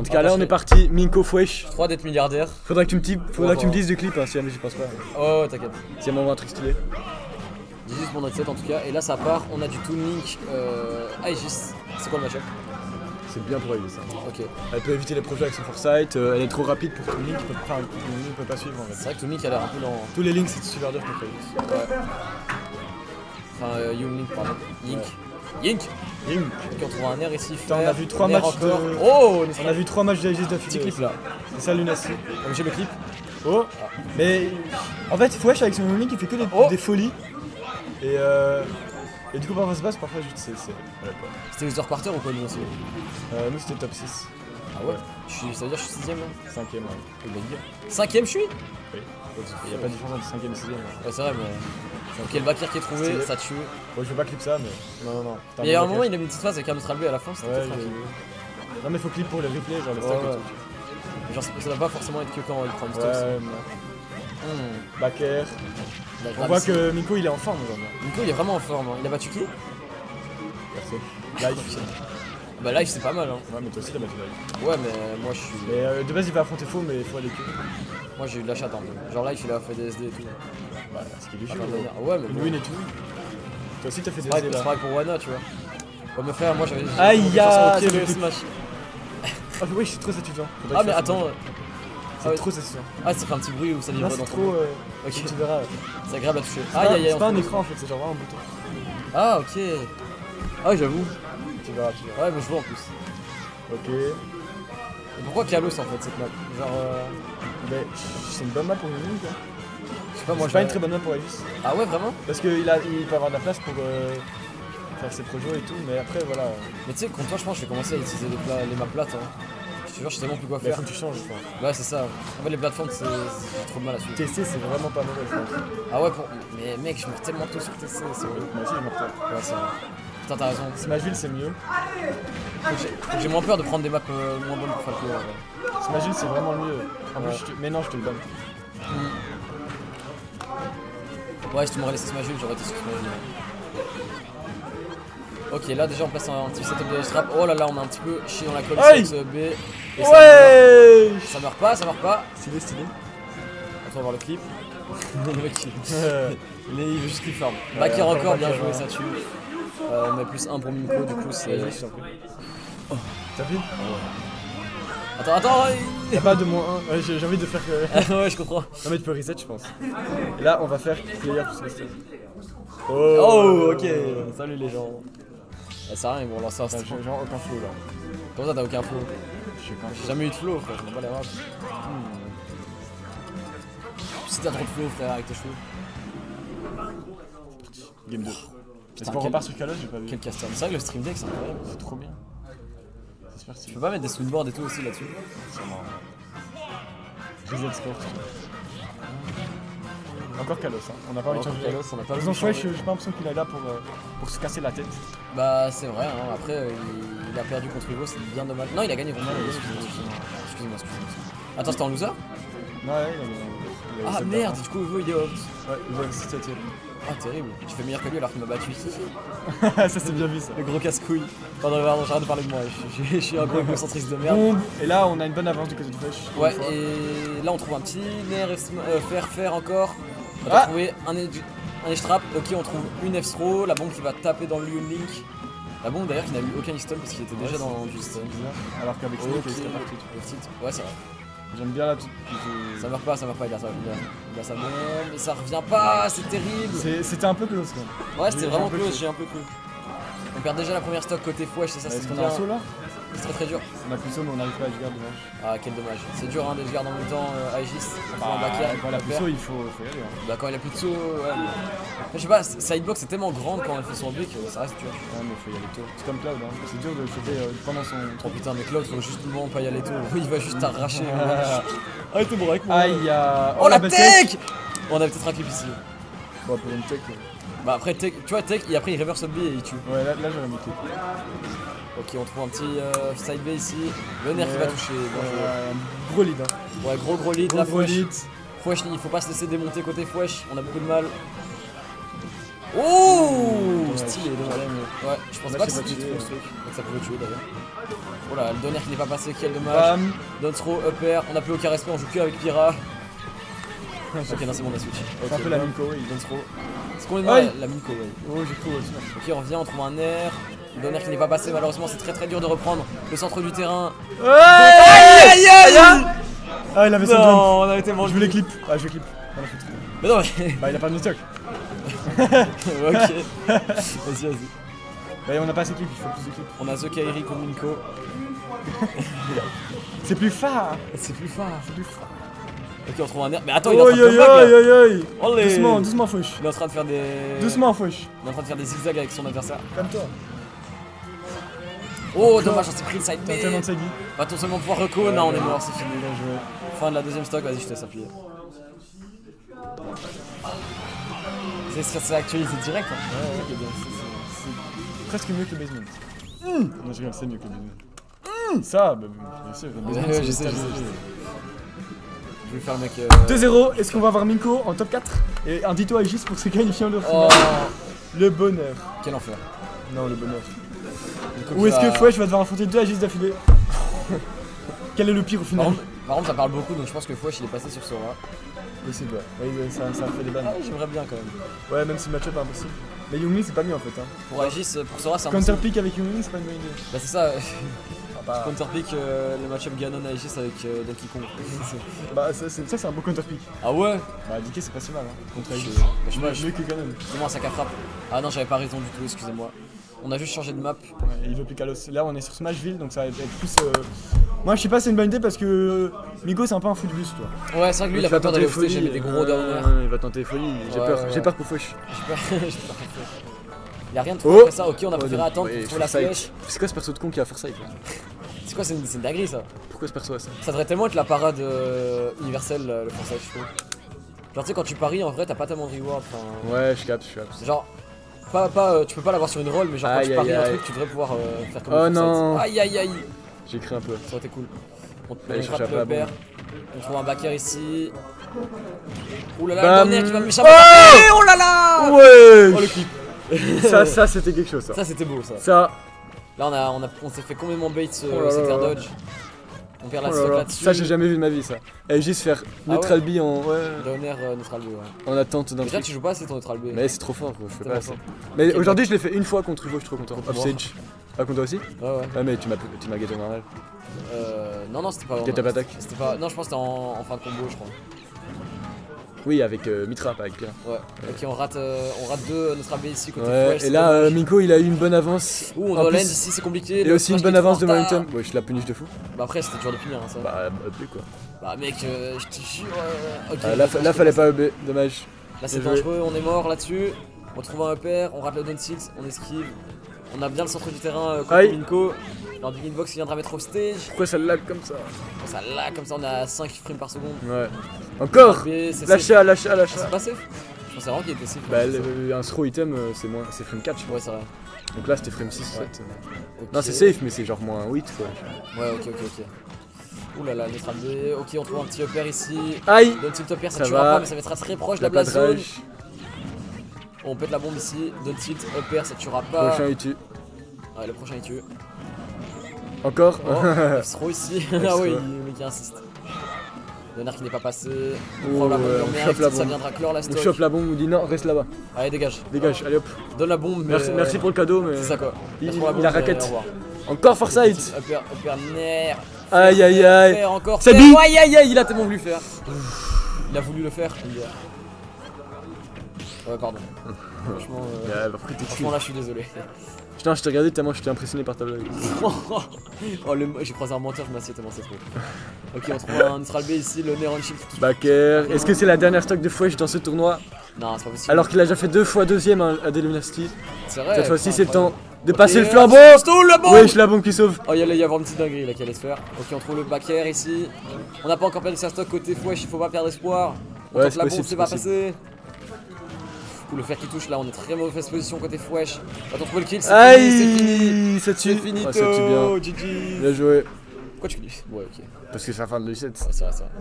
En tout cas, là, on est parti. Minko Fwesh. 3 d'être milliardaire. Faudra que tu me dises du clip, hein, si jamais j'y pense pas. Oh, t'inquiète. Si elle m'envoie un truc stylé. Aegis pour notre set en tout cas. Et là, ça part. On a du Toon Link Aegis. C'est quoi le match-up? C'est bien pour elle, ça. Ok. Elle peut éviter les projets avec son foresight. Elle est trop rapide pour Toon Link. Il peut pas suivre en fait. C'est vrai que Toon Link a l'air un peu dans. Tous les links, c'est super dur contre Aegis. Ouais. Enfin, Young Link, pardon. Link. Yink. Link. Ok, on trouve un air ici. Putain, on a vu 3 matchs encore. de... Oh, On a vu 3 matchs d'Aegis petit d'affilée. clip là. C'est ça, Lunacy. Comme j'ai le clip. Oh. Mais en fait, Fwesh avec son Link, il fait que des folies. Et du coup, parfois ça se passe, parfois juste c'est. Voilà quoi. C'était user quarter ou quoi nous aussi? Nous, c'était top 6. Ah ouais. Ça veut dire que je suis 6ème là? 5ème, ouais. Il va dire. 5ème je suis? Oui. Il n'y a pas de différence entre 5ème et 6ème. Ouais, c'est vrai, mais. Ok, le Bakir qui est trouvé, Stylé. ça tue. Bon, je vais pas clip ça, mais. Non. Mais il y a un moment, il a mis une petite phase avec un autre albé à la fin, c'était Ouais, tranquille. Non, mais faut clip pour les replays, genre les Ouais, stocks ouais. et tout. Genre, ça doit pas forcément être que quand il prend une stock. Ouais, Baker. On voit que Minko il est en forme aujourd'hui. Nico, il est vraiment en forme. Hein. Il a battu qui? Merci. Life. Bah, live, c'est pas mal. Hein. Ouais, mais toi aussi t'as battu Life. Ouais, mais moi, je suis. Mais de base, il va affronter faux, mais il faut aller que. Moi, j'ai eu de la chatte un peu. Genre, live, il a fait des SD et tout. Bah, ce qu'il est Ah, chaud. ouais, mais Une bon. win et tout. Toi aussi, t'as fait des C'est SD là. pareil pour Wana, tu vois. Ouais, mais frère, moi, j'avais. Aïe, ya, ok, le le Smash. Ah, oui, je suis trop satisfait. Ah, mais attends. C'est trop satisfait. Ah, ça fait un petit bruit où ça vibre Là, dans c'est ton. trop. Ok. Tu verras. C'est agréable à toucher. C'est pas un écran en fait, c'est genre vraiment un bouton. Ah, ok. Ah, j'avoue. Tu verras. Ouais, mais je vois en plus. Ok. Et pourquoi Kalos en fait cette map? Genre. Mais c'est une bonne map pour une ligne quoi. Je sais pas, moi C'est pas une très bonne map pour Aegis. Ah ouais, vraiment? Parce qu'il peut avoir de la place pour faire ses projets et tout, mais après voilà. Mais tu sais, contre toi, je pense que je vais commencer à utiliser les maps plates. Hein. Je te jure, je sais tellement plus quoi Mais faire. faut que tu changes, je crois. Ouais, c'est ça. En fait, les plateformes, c'est j'ai trop de mal à suivre. TC c'est vraiment pas mauvais, je pense. Ah ouais, mais mec, je meurs tellement tôt sur TC, c'est horrible. Moi aussi je me retrouve. Ouais, c'est vrai. Putain, t'as raison. Smashville c'est mieux. Faut que j'ai moins peur de prendre des maps moins bonnes pour Falco. Ouais. Smashville c'est vraiment le mieux. En Ouais. plus, mais non, je te le donne. Ouais, si tu m'aurais laissé Smashville, j'aurais été sur Smashville. Ok, là déjà on place un petit setup de strap. Oh là là, on a un petit peu chié dans la colle Aïe. avec ce B. Et Ouais. ça meurt pas, ça meurt pas. Stylé, stylé. On va voir le clip. Le mec, Euh, il veut juste qu'il farm. Ouais, Bakir encore encore, bien Bakir, joué, ouais. ça tue. On met plus 1 pour Minko, du coup c'est. Vas-y, je t'en prie. T'as vu? Attends, Y'a pas de moins 1. Ouais, j'ai envie de faire que. ouais, je comprends. Non, mais tu peux reset, je pense. Et là, on va faire player plus resté. Oh, ok. Salut les gens. Ça sert à rien, ils vont lancer un stream. Genre aucun flow là. Comment ça, t'as aucun flow? Je sais pas. J'ai jamais eu de flow, frère, je m'en bats les rages. Si t'as trop de flow, frère, avec tes cheveux. Game 2. Est-ce qu'on quel- repart sur Kalos? J'ai pas vu. Quel caster. C'est vrai que le stream deck, c'est incroyable. C'est trop bien. J'espère que Tu c'est peux pas mettre des swingboards et tout aussi là-dessus? Reset Sport. Encore Kalos, hein. On n'a pas envie de Encore changer. Kalos, on n'a pas Ils envie ont de choisi, changer. j'ai pas l'impression qu'il est là pour se casser la tête. Bah, c'est vrai, hein. Après, il a perdu contre Hugo, c'est bien dommage. Non, il a gagné contre Hugo, excuse-moi. Attends, c'était en loser? Non, ouais, il a Ah cette merde, barre. du coup, Hugo il est out. Ouais, il va exister, tu Ah, terrible. Tu fais meilleur que lui alors qu'il m'a battu ici. Ça, c'est bien vu ça. Le gros casse-couille. Pardon, j'arrête de parler de moi. Je suis un gros égocentriste de merde. Boum. Et là, on a une bonne avance du côté de Fresh. Ouais, et là on trouve un petit nerf faire encore. On Ah. va trouver un edge trap. Ok, on trouve une F-throw, la bombe qui va taper dans le Lion Link. La bombe d'ailleurs qui n'a eu aucun stun parce qu'il était déjà dans du stun. Alors qu'avec Ok, Snake, il serait parti. ouais, c'est vrai. J'aime bien la petite. Ça meurt pas, il a sa bombe. Il a sa bombe, mais ça revient pas, c'est terrible. C'était un peu close quand même. Ouais, c'était j'ai vraiment un peu close, cru. j'ai un peu cru. On perd déjà la première stock côté Fwesh, c'est ça, Est-ce c'est qu'on bien. a un saut là? C'est très très dur. On a plus saut, mais on n'arrive pas à jouer dommage. Ah, quel dommage. C'est dur hein, de garder en même temps Aegis. Bah, Bakir, quand il a plus saut, il faut y aller. Hein. Bah quand il a plus de saut, ouais. Mais je sais pas, sideblock c'est tellement grande quand elle fait son oblique, ça reste dur. Ouais, mais faut y aller tôt. C'est comme Cloud, hein. C'est dur de sauter pendant son. Oh putain, mais Claude, faut justement pas y aller tôt. Il va juste t'arracher. Arrêtez bon avec moi. Aïe, Oh la belle tech. On a peut-être un clip ici. Bon, pour une tech. Bah après tech, tu vois tech et après il reverse up B et il tue. Ouais, là j'aurais mis clip. Ok, on trouve un petit side B ici. Le nerf qui va toucher. Bien joué. Un gros lead. Hein. Ouais, gros lead, la Gros Fwesh. lead. Fwesh, il faut pas se laisser démonter côté Fwesh, on a beaucoup de mal. Oh Ouais, stylé, ouais, dommage. mais- Ouais, je pensais Là, pas que c'est c'était pas tué, trop ce truc. que ça pouvait tuer d'ailleurs. Oh là, le donner qui n'est pas passé, quel dommage. Bam. Down throw, up air, on n'a plus aucun respect, on joue que avec Pyra. Ok, non, c'est bon, on a switch. C'est un peu la Miko, oui. Down throw. C'est combien de Aïe. la Miko, ouais. Oh, j'ai cru aussi. Ok, on revient, on trouve un air. Le donner qui n'est pas passé, malheureusement, c'est très dur de reprendre le centre du terrain. Aïe aïe aïe. Ah, il avait son jump. Non, on a été mangé. Je voulais clip. Ah, je vais clip. Voilà, foutre. Mais non, mais. Bah, il a pas de stock. Ok. Vas-y. Bah, on a pas assez de clips, il faut plus de clips. On a The Kairi contre Minko. C'est plus phare. C'est plus fort. C'est plus phare. Ok, on trouve un air. Mais attends, il est en train Aïe de aïe comeback, là. aïe aïe aïe. Olé. Doucement, doucement, fauche. Il est en train de faire des. Doucement, fauche. Il est en train de faire des zigzags avec son adversaire. Calme-toi. Oh, dommage, on s'est pris le side T'as B. tellement de Sagi. Va-t-on seulement pouvoir reco? Non, on est mort, c'est fini. Bien joué. Fin de la deuxième stock, vas-y, je te laisse appuyer. C'est actualisé direct. Hein. Ouais, C'est ça qui est bien, C'est presque mieux que le basement. Non, je rigole, c'est mieux que le basement. Ça, bah, bien sûr, le basement, Ouais, c'est je sais. stable. Je vais faire le mec. 2-0, est-ce qu'on va avoir Minko en top 4? Et un Dito Aegis pour se qualifier en leur Oh, finale. Le bonheur. quel enfer. Non, le bonheur. Minko Ou qui est-ce que va- Fouesh va devoir affronter 2 Aegis d'affilée? Quel est le pire au Par final? contre, ça parle beaucoup, donc je pense que Fouesh il est passé sur Sora. Possible, ouais. Ouais, ça fait des bannes. Ah, j'aimerais bien quand même. Ouais, même si le match-up est impossible. Mais Youngmin, c'est pas mieux en fait. Hein. Pour Aegis, pour Sora, c'est un Counter pick avec Youngmin, c'est pas une bonne idée. Bah, c'est ça. Ah, bah, Counter pick le match-up Ganon Aegis avec Donkey Kong. bah ça, c'est un beau counter pick. Ah ouais? Bah, DK, c'est pas si mal. Hein. Contre Je Aegis. sais pas, je Mieux que Ganon. Dis-moi un sac à frappe. Ah non, j'avais pas raison du tout, excusez-moi. On a juste changé de map. Ouais, il veut plus Kalos. Là, on est sur Smashville, donc ça va être plus. Moi, je sais pas, c'est une bonne idée parce que Migo, c'est un peu un fou de bus, toi. Ouais, c'est vrai que lui, il a pas peur d'aller au stage, il met des gros downers. Il va tenter folie. J'ai Ouais, peur. ouais, J'ai ouais. peur pour Fouesh. J'ai pas fait. Y'a rien de trop Oh. après ça, ok, on a préféré attendre pour trouver la flèche. C'est quoi ce perso de con qui a Foresight là? C'est quoi, c'est une dinguerie ça. Pourquoi ce perso a ça? Ça devrait tellement être la parade universelle, le français, je trouve. Genre, tu sais, quand tu paries, en vrai, t'as pas tellement de reward. Enfin, Ouais, je capte. c'est genre, tu peux pas l'avoir sur une roll, mais genre, quand Aïe, tu paries aïe, un aïe. truc, tu devrais pouvoir faire comme Oh le Foresight. non. Aïe aïe aïe, J'ai écrit un peu. ça aurait été cool. On Allez, frappe cherche le la bombe. père. On trouve un backer ici. Ouh là là, Bam. le dernier qui va m'échapper. Oh. Oh là là. Ouais. Oh le clip. Ça c'était quelque chose ça. Ça c'était beau ça. Ça. Là on s'est fait complètement bait Oh là secteur là. dodge. On perd la Oh là stock là. là-dessus. Ça j'ai jamais vu de ma vie ça. Et juste faire Ah neutral B en Downer neutral B, ouais. en attente d'un Déjà truc. tu joues pas assez ton neutral B. Mais c'est trop fort, gros, je fais C'est pas bon, assez. ça. Mais Ok, aujourd'hui je l'ai fait une fois contre Hugo, je suis trop content. Contre Off moi. stage. Ah contre toi aussi? Ouais ouais. Ouais mais tu m'as gâté normal. Non c'était pas Get up attack. C'était pas. Non je pense que c'était en fin de combo je crois. Oui avec Mitra, pas avec Pira. Ouais. Ok on rate deux neutral B ici côté Ouais, Fresh, et c'est là dommage. Miko il a eu une bonne avance. Ouh on En doit plus, land ici c'est compliqué. Et le aussi une smash bonne qui est trop avance de en retard. momentum. Ouais, je la puniche de fou. Bah après c'était dur de punir hein, ça. Bah, up quoi. Bah mec je te jure. Ok. Ah, là fallait pas EB, dommage. Là c'est Bien joué. dangereux, on est mort là-dessus. On trouve un upper, on rate le down tilt, on esquive. On a bien le centre du terrain contre Aïe. Minko. Leur big inbox il viendra mettre off stage. Pourquoi ça lag comme ça? Ça là comme ça on a 5 frames par seconde. Ouais. Encore. B, c'est safe. Lâcha, lâcha, Ah, lâcha. c'est pas safe. Je pensais vraiment qu'il était safe. Bah C'est ça. un throw item c'est frame 4 je pense. Ouais c'est vrai. Donc là c'était frame 6, Ouais. 7. Ok. Non c'est safe mais c'est genre moins 8 quoi. Ouais ok. Ouh là là, neutral B. Ok on trouve un petit upper ici. Aïe. Down tilt upper ça Ça tuera va. pas mais ça mettra très proche de La la blast zone. padrage. On pète la bombe ici. Down tilt upper ça tuera pas. Prochain il tue. Ouais le prochain il tue. Encore. Oh, F-throw ici. Ah F-throw. oui, le mec qui insiste. Leonard qui n'est pas passé. On Oh, prend la bombe ouais, on on met un chope la hit, ça bombe. viendra clore la On stock. chope la bombe, on dit non, reste là-bas. Allez, dégage. Dégage, allez hop. Donne la bombe. Mais Merci pour le cadeau mais. C'est ça quoi. Il Merci pour la a bombe, raquette. mais au revoir. Encore Foresight. Upper nerf. Aïe aïe aïe. Faire encore. C'est faire. bi. Aïe aïe aïe, il a tellement voulu faire. Il a voulu le faire. Ouais, pardon. Franchement, Après t'es franchement là, je suis désolé. Putain, je t'ai regardé tellement j'étais impressionné par ta blague. Oh, j'ai croisé un menteur, je m'assieds tellement c'est trop. Ok, on trouve un neutral B ici, le Neron Shield. Backer. Est-ce que c'est la dernière stock de Fouesh dans ce tournoi? Non, c'est pas possible. Alors qu'il a déjà fait 2 fois deuxième à Deluminasti. c'est vrai. Cette fois-ci putain, c'est le temps incroyable. de Ok, passer le flambeau. Stole la bombe. Wesh la bombe qui sauve. Oh, il va y avoir une petite dinguerie là qui allait se faire. Ok, on trouve le back air ici. On n'a pas encore perdu sa stock côté Fouesh, il faut pas perdre espoir. On Ouais, tente c'est la possible, bombe, c'est c'est pas possible. passé. Ou le fer qui touche là, on est très mauvaise position côté Fouesh. Va-t-on trouver le kill? C'est fini, Aïe, ça c'est tue. fini. Ouais, ça tue bien. GG. Bien joué. Pourquoi tu clips? Ouais, ok. Parce que c'est la fin de le 7. Ouais, c'est vrai, c'est vrai.